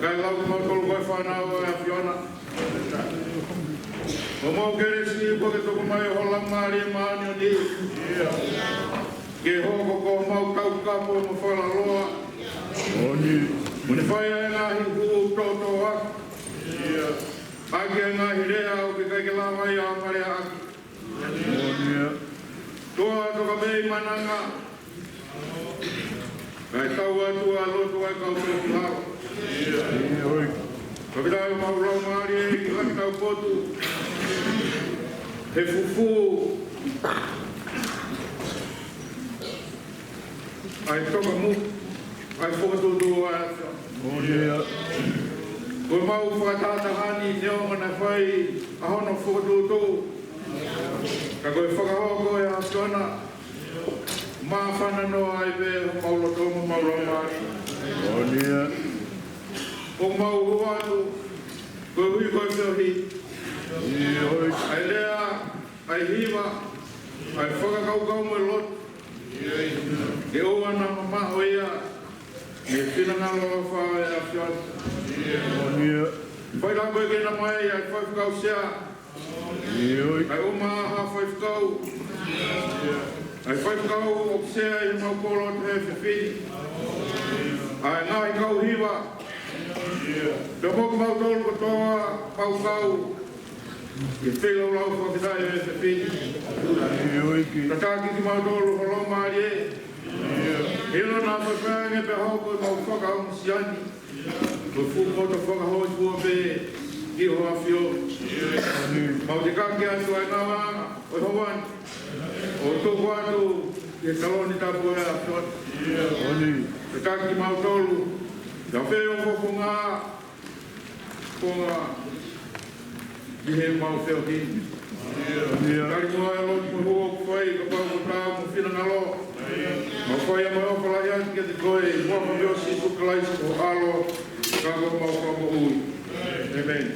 Kai lau mau tolu koe whanau e Fiona. O mau kere si ko ke toko mai hola mari e maani o ni. Ke hoko ko mau kau kapo mo whala loa. Oni. Mune whai e ngahi hu toto aku. Aki e ngahi rea o ke kai ke la mai a mare a aki. Oni. Toa toka mei mananga. Kai tau atu a loto ai kau tōku haro. Oi. Kapitai o maurau maari e ki laki tau potu. He fufu. Ai toka mu. Ai whakatutu ai atia. Oni. Koe mau whakatata hani neo mana whai ahono whakatutu. Ka koe whakahoko e atuana. Maa whananoa ai pe maulo tōma maurau maari. Oni. O mau huatu, koe hui koe whiohi. Ai lea, ai hiwa, ai whakakaukau mo lot. E oa na mamaho ia, e whina ngalo a whae a whiohi. Whai la koe kena mai, ai whaifukau sea. Ai o maha whaifukau. Ai whaifukau o sea i mau kolo te he whiwhini. Ai ngai kau hiwa. Te moku mau tolu katoa, mau kau. E whilau lau whakitai e whiwhini. Ka tāki ki mau tolu holo maari e. Hilo nā whawhange pe hoko mau whakahau msiani. Ko fumoto whakahoi kua pe ki hoa whio. Mau te kaki atu ai ngā wanga, oi hoan. O tōku atu, e taloni tapu e a whiot. Te kaki mau tolu. Ka wheo hoko ngā, ko ngā, ki he mau wheo ki. Kari mua e loti mo huo ku whai, ka pau ko tā mo whina ngalo. Ma whai a mai opa lai ati ke te koe, mua ma meo si tukalaisi ko alo, ka ko mau whako ui. Amen.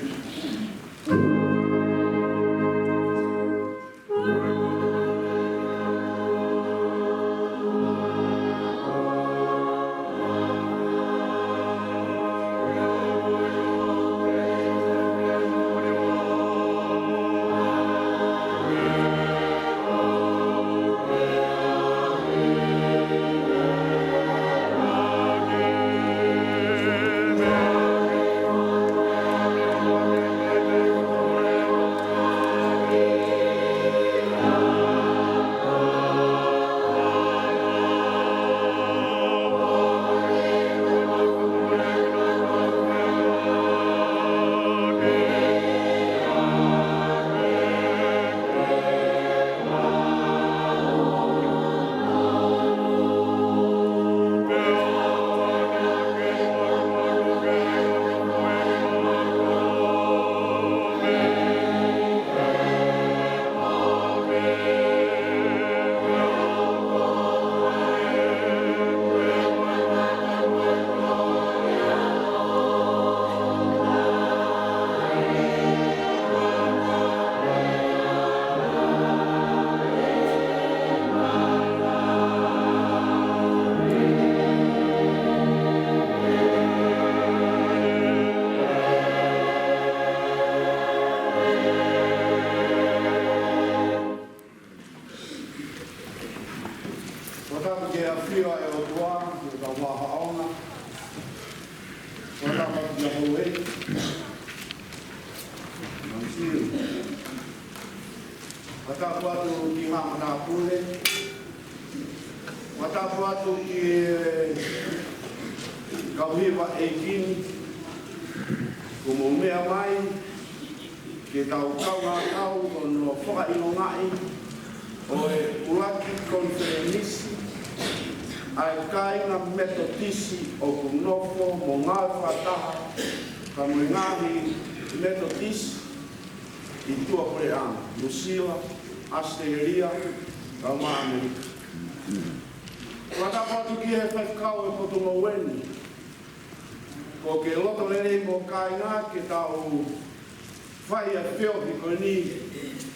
Whai a whio ki koe ni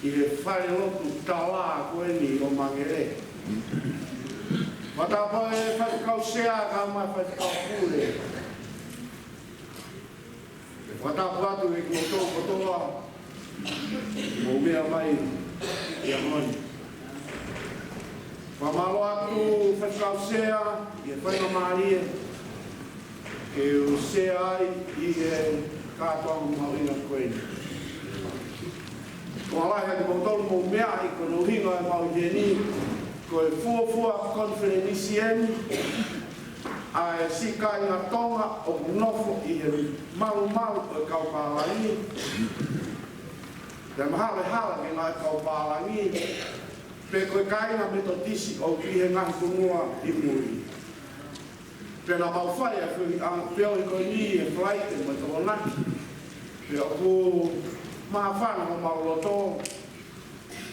i he whare lotu tālā koe ni o mangere. Mata whae whatikau sea ka mai whatikau pūre. Watapu atu e koto kotoa. Mo mea mai e amoni. Wamalo atu whakausea i e whainga marie. E o sea ai i e kātoa mawina koeni. Ko alahe te mautolu mo mea i ko nohinga e mau jeni. Ko e fuafua konferenisieni. A e sika i ngā tonga o nofo i e malu o e kaupālangi. Te mahale ke ngā kaupālangi. Pe koe kainga metodisi o ki he ngahi kumua i muri. Pe nā mauwhai a whiri ang peo i koe ni e whaite mo tō naki. Pe o ku mahawhana o mauloto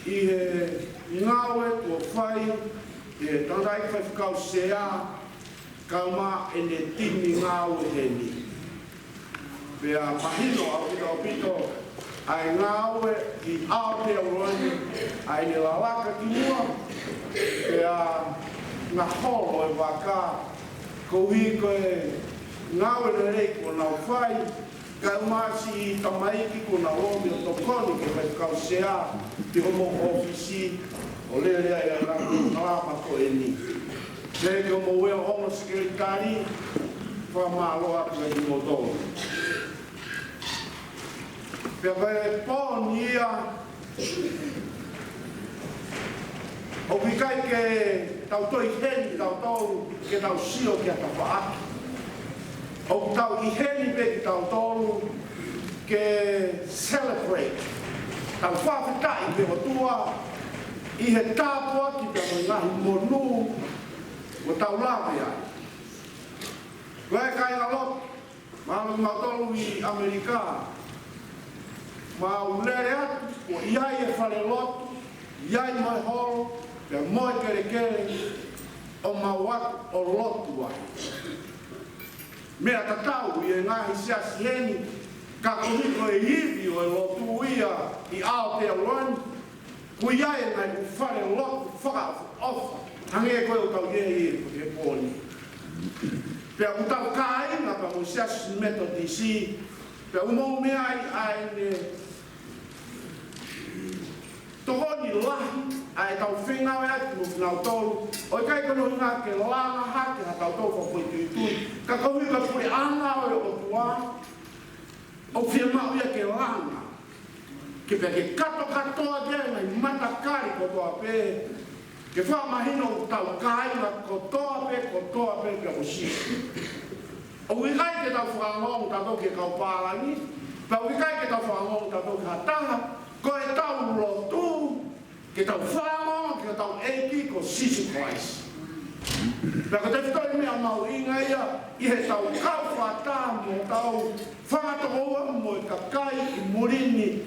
i he ngawe o whai e tārai whai whakau sea kauma e ne tini ngawe he ni. Pe a mahino au pito ai ngawe i Aotearoa ai ne lalaka ki mua e a ngā holo e waka kouhi koe ngawe ne rei ko nau whai ka umasi i tamaiki ko na romi o tokoni ke whai kau sea ti homo ofisi o lelea i a ngalama ko e ni le ke homo wea homo sekeritari wha maaloa ka i motoa. Pea koe pōni ia o wikai ke tau toi heni tau tolu ke tau sio ke a tawhaaki. O tau i heni pe ki tau tolu ke celebrate. Tau whawhitai pe hotua i he tāpua ki te ngahi monu o tau lawe ai. Koe kai ngā lot, malu ngā tolu i Amerika. Ma ulere atu, o iai e whare lotu, iai mai horo, pe moe kere o mawatu o lotu ai. Mea tatau i e ngahi siasi heni, ka kohiko e hivi o e lotu ia i Aotearoa, ku iai e ngai u whare lotu whaka ofa, hange e koe o tau ie ko te pōni. Pea u tau kāinga pa mo siasi metodisi, pea u mou mea ai ne tohoni lahi ai tau whengawe atu no whinau tolu. O kai kono hinga ke langa hake ha tau tau whapoi tui. Ka kohi ka puri anga o tua. O whiamau ia ke langa. Ke pia ke kato katoa gena i matakari kotoa pe. Ke whamahino tau kainga kotoa pe ke osi. O wikai ke tau whangongu tato ke kaupālangi. Pa wikai ke tau whangongu tato ke hataha. Ko e tau lotu, ke tau whango, ke tau eiki, ko sisi Christ. Pea ko te whitoi mea mau inga ia, i he tau kau whata mo tau whangatoa mo i kakai i murini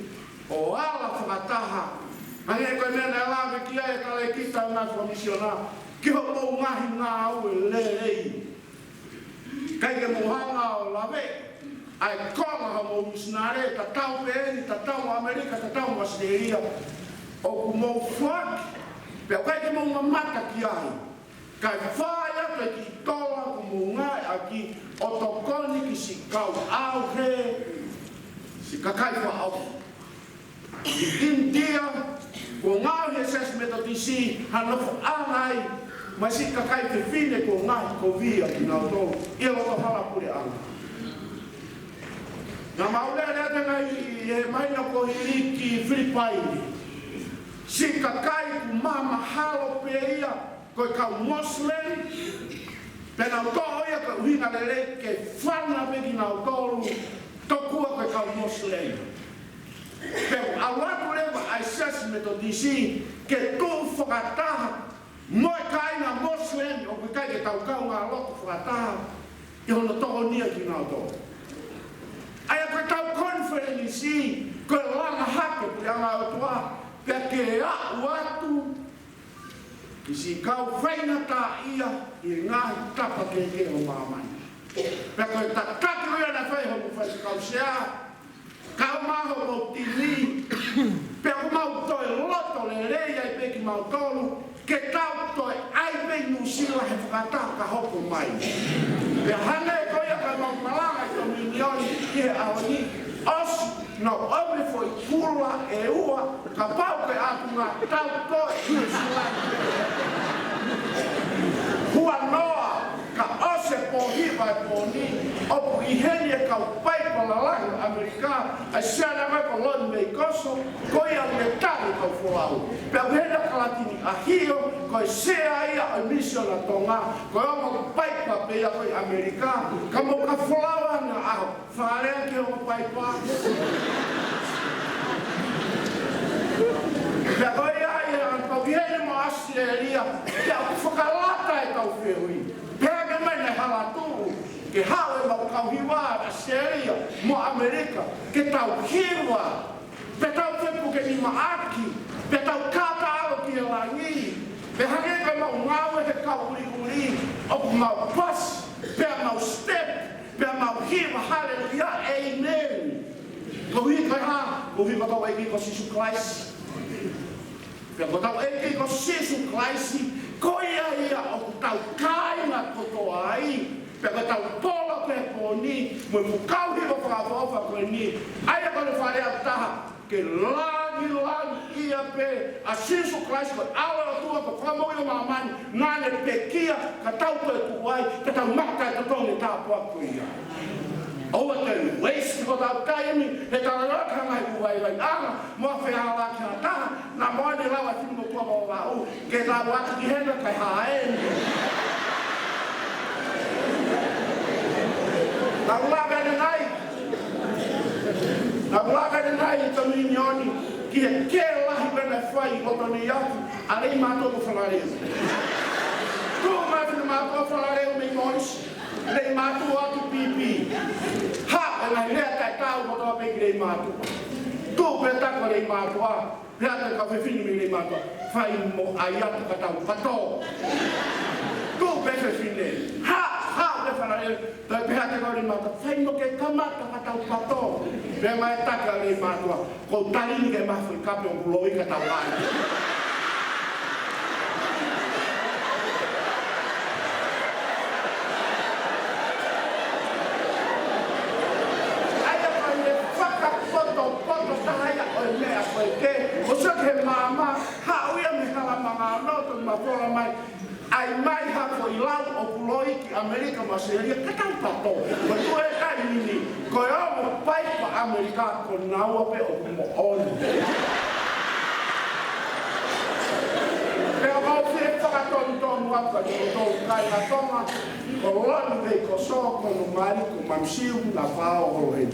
o ala whangataha. Hangi e koe mea nea lawe ki ai e kale kita ngā komisiona, ki ho mou ngahi ngā au e le rei. Kai ke mohanga o lawe, ai kola ha mo misnare ta tau pe ta tau Amerika ta tau Australia o ku mo fuak pe kai ke mo mata ki ai kai faia pe ki tola ku mo ngai aki o tokoni ki si kau au he si kakai fa au India ko ngau he ses metodisi ha no anai mas si kakai te fine ko ngai ko via ki na to e lo hala pure ana. Nā maulere ate ngai e maina ko hiriki Filipaini. Si kakai ku mama halo pe ia ko kau Muslim. Pena toa ia ka uhinga lere ke whana peki nā tolu tokua ko kau Muslim. Pero awatu lewa ai sasi metodisi ke tu whakataha moe kaina Muslim o kai ke tau kau ngā loku whakataha i hono toho nia ki nā tolu. Ai koe tau konferenisi, koe langa hake pui anga o tua, pia ke au atu, ki si kau whaina tā ia, i ngahi tapa ke o mamai. Pia koe ta kaki rea na whai hoku whai kau sea, kau maho mo tini, pia ku mau toi loto le rei ai peki mau tolu, ke tau toi ai pei nusila he whakata ka hoko mai. Pia hane koe ka mau malanga i to milioni, i he aoni, Os no ome foi pula e ua ka pau ke atunga tau koe i sulai. Hua noa ka ose po hiva e po ni opu i heni e kau pai pa la lahi Amerika a siana mai pa loni mei koso koi au me tani kau fulau. Pea uhena ka latini a hio koi sea ia o misio na tonga koi omo pai pa pea koi Amerika ka mo ka fulau ana aho wharea ki omo pai pa. Pea koi ai an pau hene mo Australia pea whakalata e kau whihui. Pea ke mai ne halatu ke hao e mau kau hiwa Australia mo Amerika ke tau hiwa pe tau tepu ke ni maaki pe tau kata alo ki e langi pe hange ka mau ngawe he kau uri opu mau pas pe mau step pe mau hiwa hallelujah amen ko hi ka ha ko hi ka tau eki ko sisu Christ pe ko tau eki ko sisu Christ ko ia o tau kainga koto ai pega tau pola pe poni mo mukau hi ko fa ko ni ai ko le fare ata ke lagi ia pe a Jesus Christ ko ala tua ko fa mo yo mamani ngane pe kia ka tau pe tuai ka tau mata ka tau ni ta po ko ia o te waste ko tau kai mi he ta la ka mai uai vai anga mo fe ala ka ta na mo ni la wa tin mo ko wa u ke la wa ki hena kai hae Nagulaga de nai to minioni ki e ke lahi bena fai o toni atu alei mato ko falareu. Tu mai no mato ko falareu me mois le mato atu pipi. Ha na le ta tau mo to pe grei mato. Tu peta ko le mato a le ka fe fini me le mato fai mo ayatu ka tau pato. Tu peta fini. Ha le falareu ta peta ko le mato fai mo ke kamata ka tau pato. Be mai taka le matua ko tali ke mafu ka pe o loi ka tau ai ai pa le faka poto taia o le a ko ke o sa ke mama ha o ia me kala manga no to ma fola mai ai mai ha ko ilau o loi ki Amerika ma seria ka tau pato ko tu e kai ni ko yo mo pai pa Amerika ko naua pe o mo on pe o fe fa ton wa ka to kai la toma ko loni ve ko so ko no mari ko mamsiu na fa o he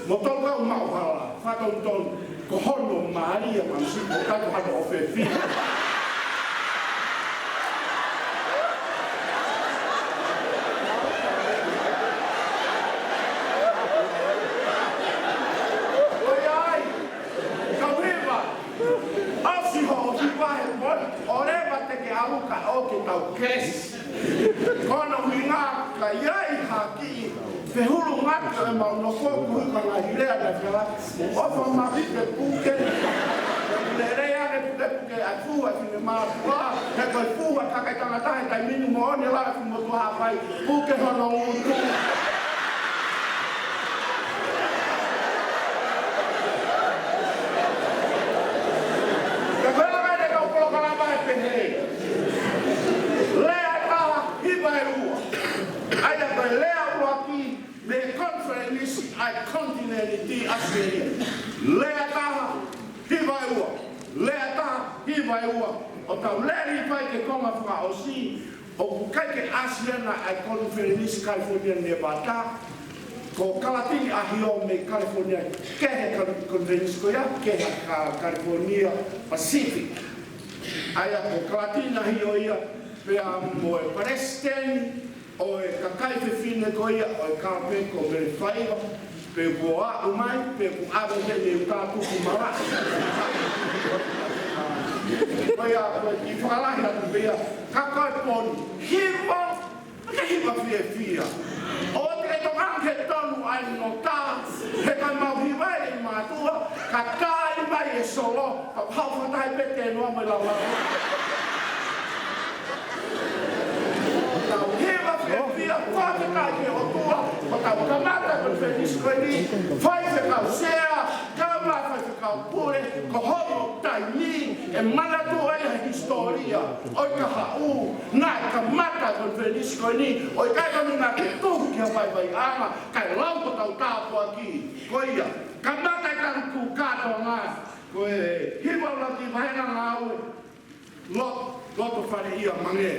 mo to wa ma hala fa ton ko hono mari e mamsiu ko ka ha o fe fi kes kono winga ka yai haki pe hulu ngaka ma no ko ku ka na ile na fela o fa ma bi pe puke le rea ne puke a fu a fi ma wa he ko fu a ka ka na ta ta mini mo ne la fi mo to ha pai puke hono untu ka vela me de ko ko la ba pe ne ai continente Australia lea taha hiva ua lea taha hiva ua o tau leri pai ke konga wha o si o kukai ke Asiana ai conference California Nevada ko kalatini a hio me California kehe conference ko ya kehe California Pacific ai a ko kalatini a hio ia pe a mo e Preston o e kakai te fine ko ia o e kape ko me whaiva pe boa umai pe ku ave te le tatu ku mara Oia i whakalahi atu pia kakai poni hiva ka hiva fia o te tongang he tonu ai no tā he kai mau hiva e mātua ka kai mai e solo ka hau whatai pete noa mai lawa tau hiva fia whakakai ke o tua o tau kamata kon feliz koe ni whai se kau ni e mana tu ai historia o ka hau na ka mata con Francisco ni o ka ka na ke tu ki vai vai ama ka lau ko tau ta po aquí koia ka mata ka ku ka to nga ko e hiwa la ti vai na ngau lot fare ia mange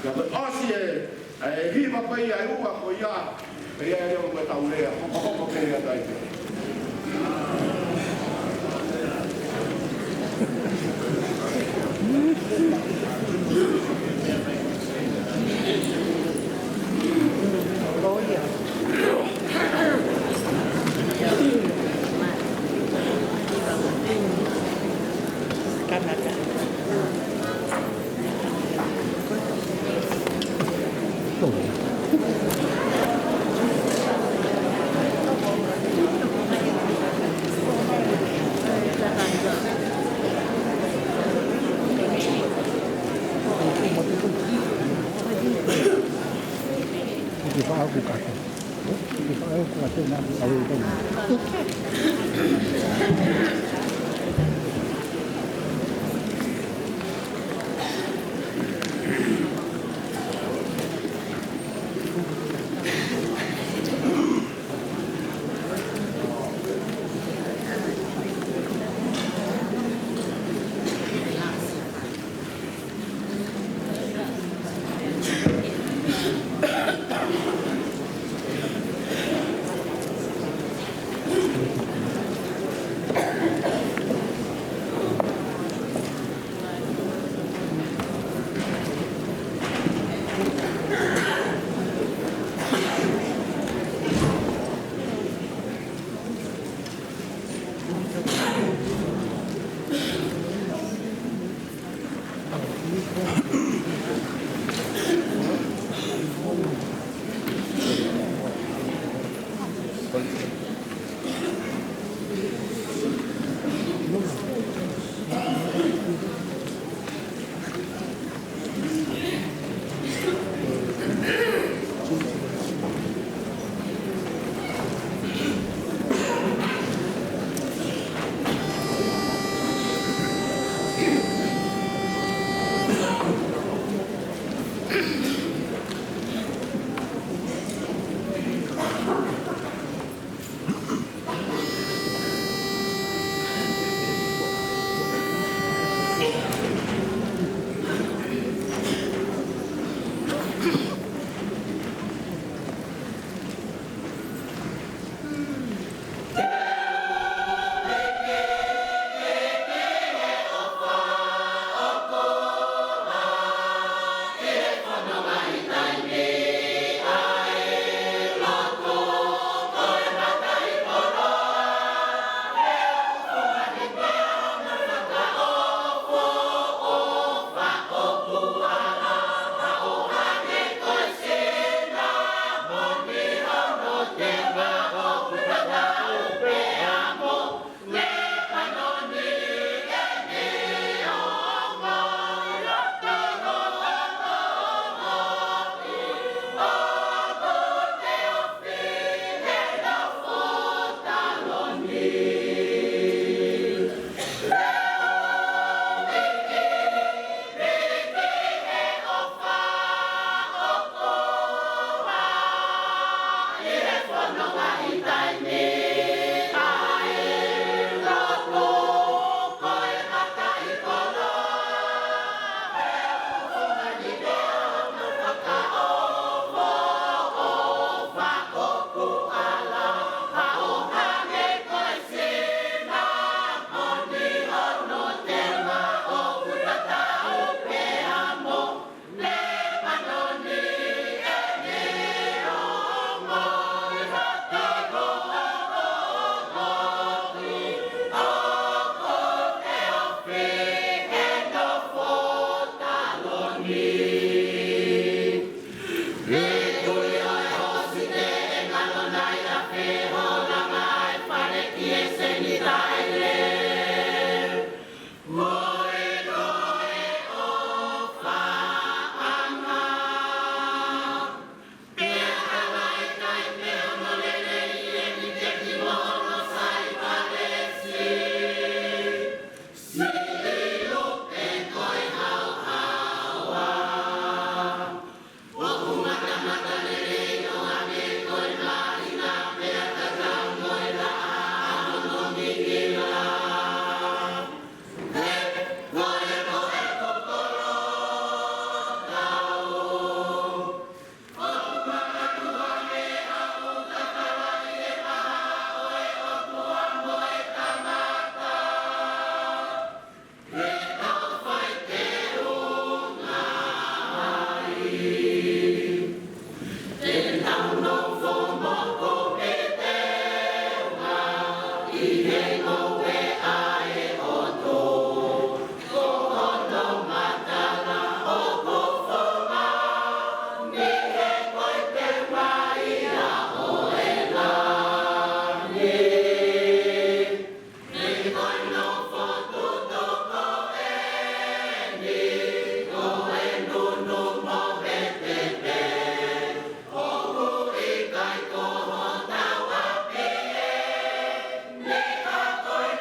ka osi e hiwa pa ia e ua ko ia e ia e o me tau lea ko ke ia dai Hãy subscribe cho kênh Ghiền Mì Gõ để không bỏ lỡ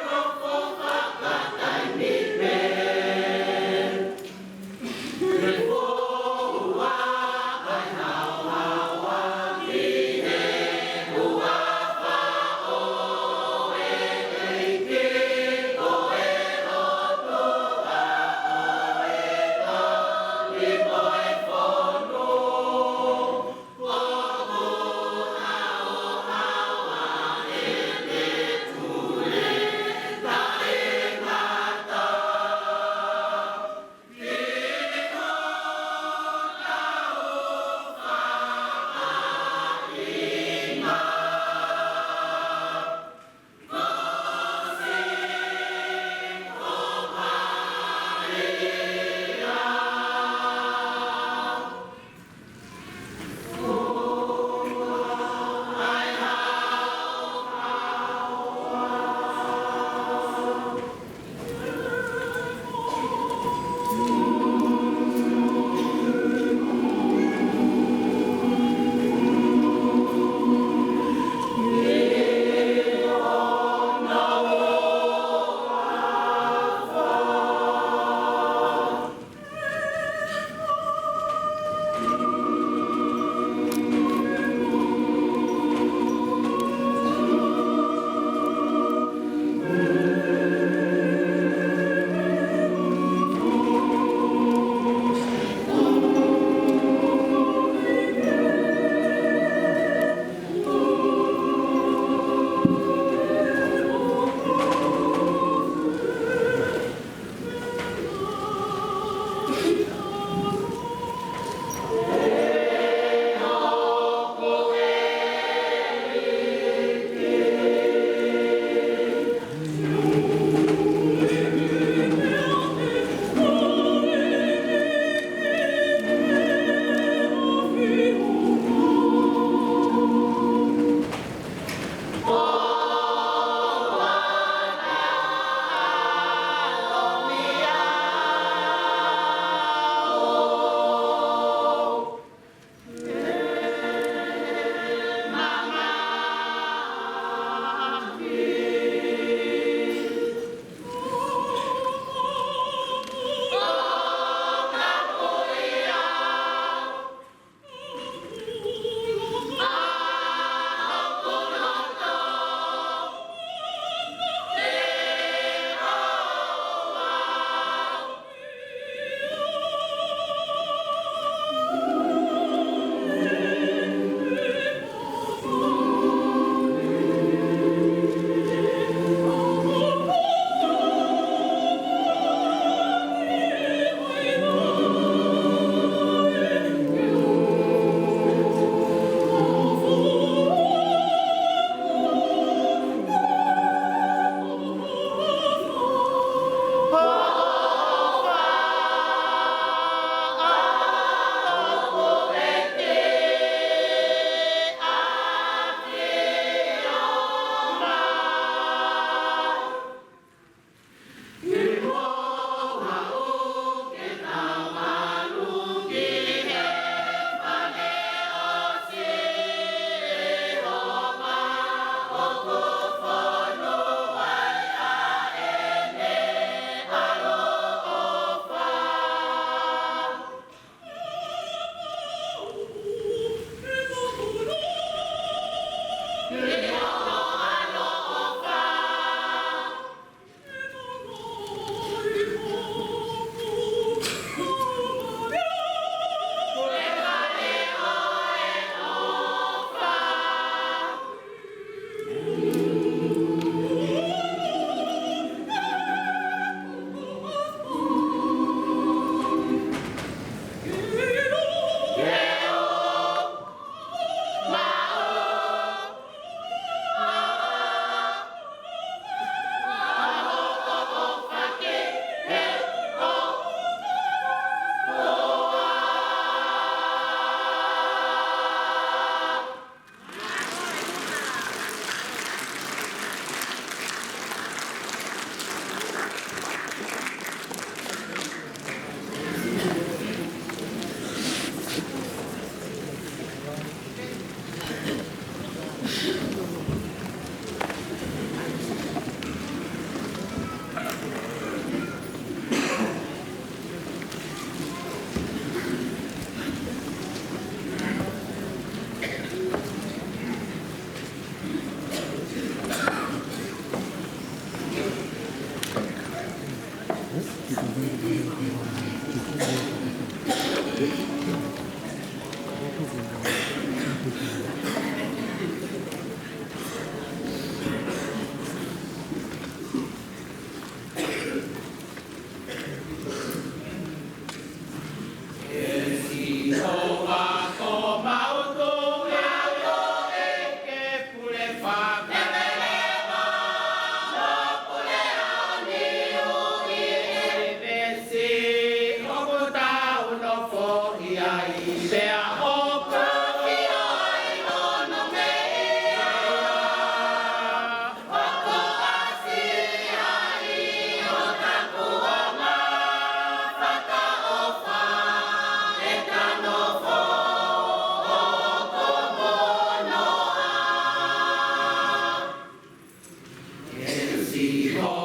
Ia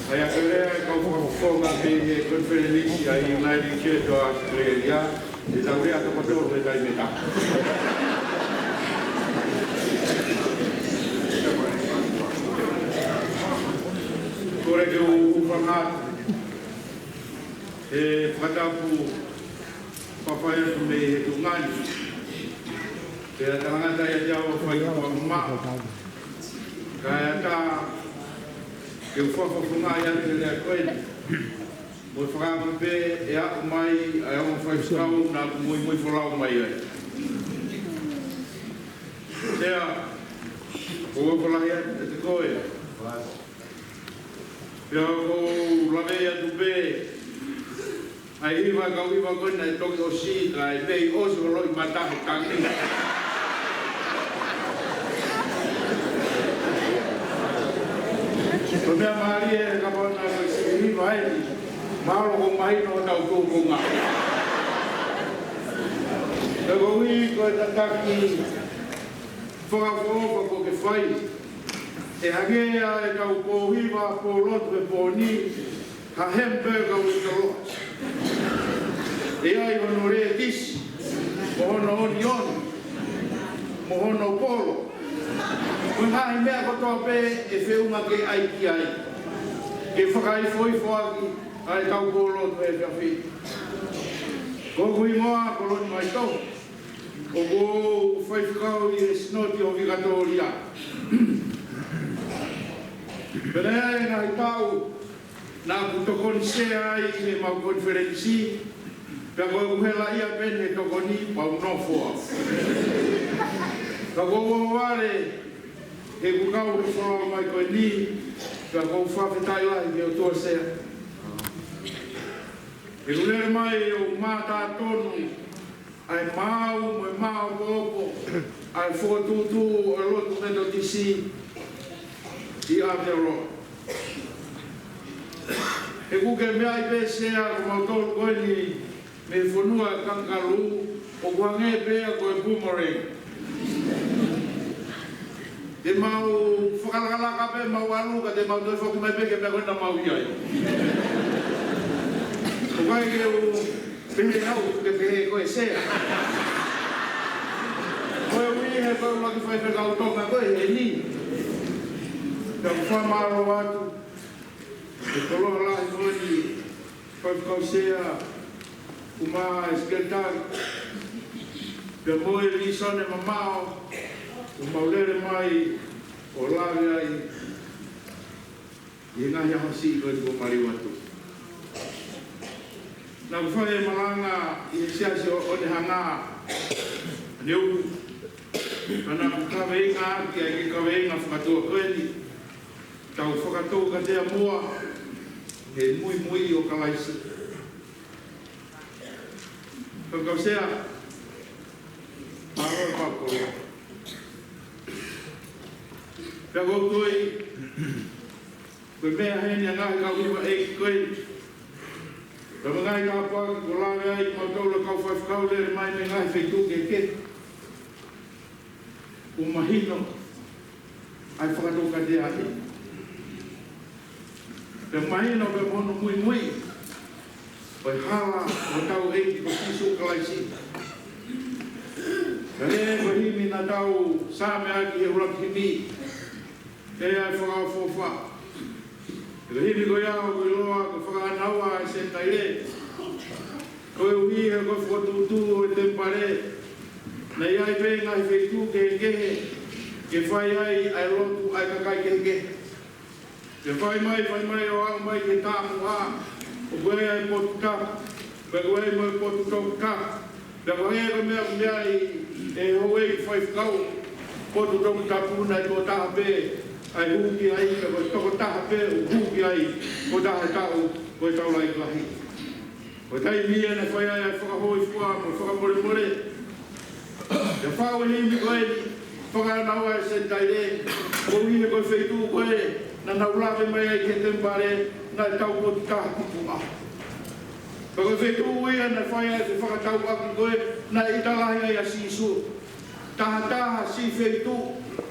Saya kira kau fokus di konferensi United Church of Australia di Australia atau betul betul mereka. Korek ufangat padaku papaya tu tungan. Dia tangan saya jauh pergi ke rumah. Kaya tak que o foco fungaia que ele coisa o framo be ya mai é foi escravo na muito falar mai é sea o falar ya de coisa eu o laveia do be aí vai ga con na toque o si ai be o so lo matar cangue Pemia Maria kapon na sini vai malo kong mai no tau tu kunga. Tagowi ko tataki fo ko ke fai e hagea e kau po hiva po lot pe poni ha hempe ka utalo. E ai honore kis mohono onion mohono polo. Mungkin mea ko tope e feunga ke ai ki ai. Ke whakai foi foaki ai tau kolo to e whiawhi. Ko kui ngoa koloni mai tau. Ko ko whai whakau i e snoti o Vikatoria. Pere ai ngai tau nā kutokoni sea ai me mau konferensi. Pea koe kuhela ia pene tokoni pau nofoa. Ka ko ware e kukau ke whao mai koe ni, ka kou whawhetai lahi ke o tua sea. E kulere mai o mātā tonu, ai mau, mai mau kopo, ai whotutu o lotu meto tisi, i Aotearoa. E kuke mea i pēsea ko mautolu koe ni, me whanua kankaru, o kuange pēa koe boomerang. Te mau whakalaka pe mau aluka te mau toi whaku mai peke pia koe na mau iai. O kai ke o pehe au ke pehe koe sea. Koe ui he koe laki whai whekau tonga koe he ni. Ka whamaro atu. E koloha lahi koe ni koe whakau sea kuma eskeltari. Pia moe lisone mamao. O maulere mai o lawe ai i ngahi ahasi koe ko mari watu. Nā kuwhai e malanga i siasi o ne hanga neu ana kawe inga ki ai ki kawe inga whakatua koe ni tau whakatua ka tea mua he mui o kalaisi. Kakau sea maro pakoro. Pea kou koe, koe mea heni a ngahi kau iwa eiki koe. Pea ngai kau pāki ko lawe ai kau taula kau whaiwhakau lere mai me ngahi whaitu ke ke. O mahino, ai whakatau ka te ahi. Pea mahino pea mono mui. Pai hala, o tau eiki ko kisu kalaisi. Pea rea ko himi na tau sāme aki he uraki himi. E ai whakawhawha. E ka himi koe au koe loa, koe whakanaua e sentai re. Koe uhi e koe whakatutu e tempare. Nei ai pe ngai whaitu ke kehe. Ke whai ai ai lotu ai kakai ke ke. Ke whai mai o au mai ke tāmu a. O koe ai potu ka. Koe koe ai mai potu toku ka. Pea koe ai mea e hoi whai whakau. Potu toku tapuna i tō taha pe. Ai huki ai, ko toko taha pe, huki ai, ko taha tau, koe tau lai kahi. Koe tai mia ne whai ai whakahoi fua mo whakamore more. Ia whao e himi koe ni whakanau ai sen taire. Ko hime koe whaitu koe na naulawe mai ai ke tempare na tau ko ti kaha kupunga. Koe whaitu ia na whai ai te whakatau aki koe na italahi ai a sisu. Taha si whaitu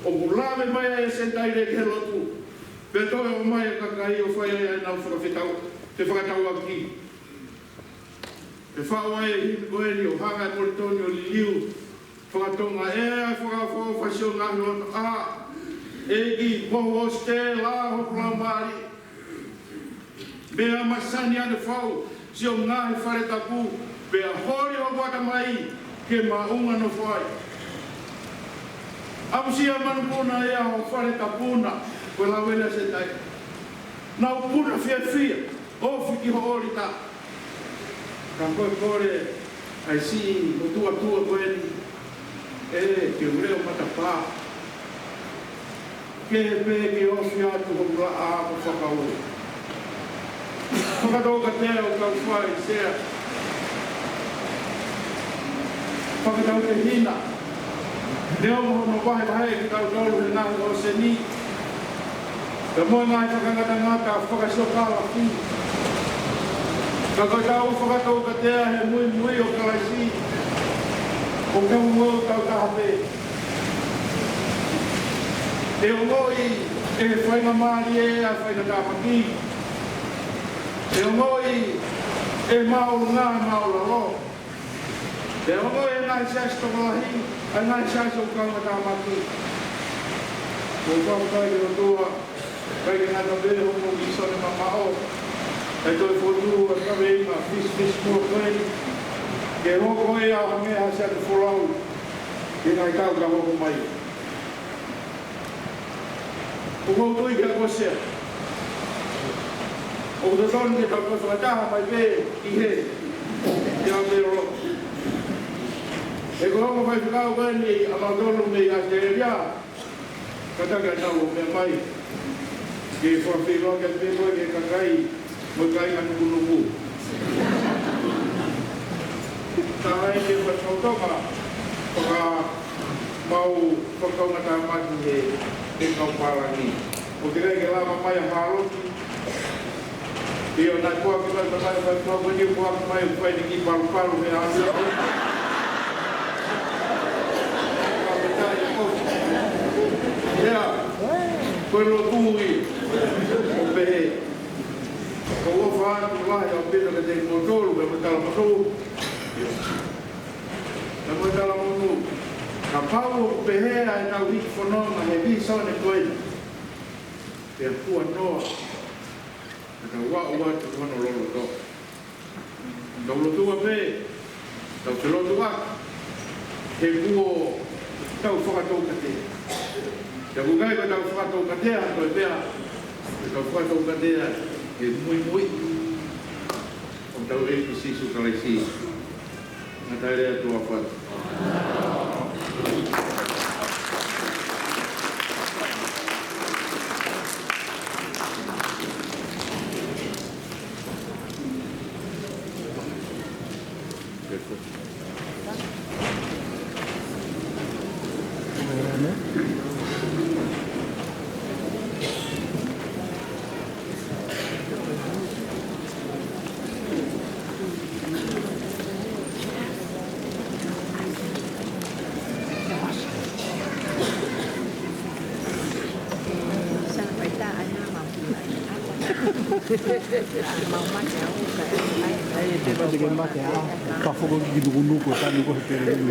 o mulawe mai ai sen taire ke lotu. Petoe o mai kakai o whai ai nau whakawhetau te whakatau aki. Te whao ai e himi koe ni o hanga e moritoni o liliu. Whakatonga e ai whakawhao whasio ngahi loto a. E ki poho o ste la ho plamari. Mea masani ane whao sio ngahi whare tapu. Mea hori o wata mai ke maunga no whai. Apusia manupuna ea ho whare tapuna. Koe la wele se tai. Nau puna fia. O whiki ho ori ta. Ka koe kore ai si o tua koe ni. E ke ureo matapā. Ke pe ke ofi atu ho mula a ko whakau. Whakatoka te o kau whai sea. Whakatau te hina. Neo mo no wahe ki tau tolu he ngahi o se ni. Ka moe ngai whakangata ngata whakasio kawa ki. Ka koe tau whakatau ka tea he mui o kalaisi. O kau mo tau tahape. E o ngoi e whainga maari e a whainga tāpaki. E o ngoi e maulu ngā maulu ro. E o ngoi e ngai sas tokalahi, a ngai sas o kanga tāpaki. Ko whakatai o tua, kai ngā tabe homo ki sone mamao. E toi whotu a kawe inga fish kua koe. Ke hoko e a hamea se atu wholau. Ke ngai tau ka hoko mai. O koutu i kia kosea. O te tonu ke tau koe whakataha mai pē i he. Te au te rolo. E ko hongo mai whakau koe ni a mautonu me i a te rea. Kataka tau o mea mai. Ke whawhiroa ke te koe ke kakai. Mo kai anu kunuku. Tārai ke whakautonga. Whaka mau whakaungata mati he. Te kau pārangi. O te rei ke lama mai a hāroti. I o nai kua ki mai mai mai kua kua ni kua ki mai o whai ni ki paru me a anu. Ka petai e kofi. Ea, koe lo tūi o pehe. Ko ua whaatu wahi o pita ka te kotolu me me tala matu. Me me tala matu. Ka pau o pehea e tau hiki whanonga he vi sone koe. Pea kua noa. Ka wau atu wano lolo to. Tau lotua pe. Tau te lotua. He kuo tau whakatou ka te. Te kukai ka tau whakatou ka te a koe pea. Tau whakatou ka te a he mui. O tau e ki sisu kalaisi. Nga taere atua whatu. Mau macam apa? Dia macam macam apa? Kau fokus di dulu kau tak lupa terus.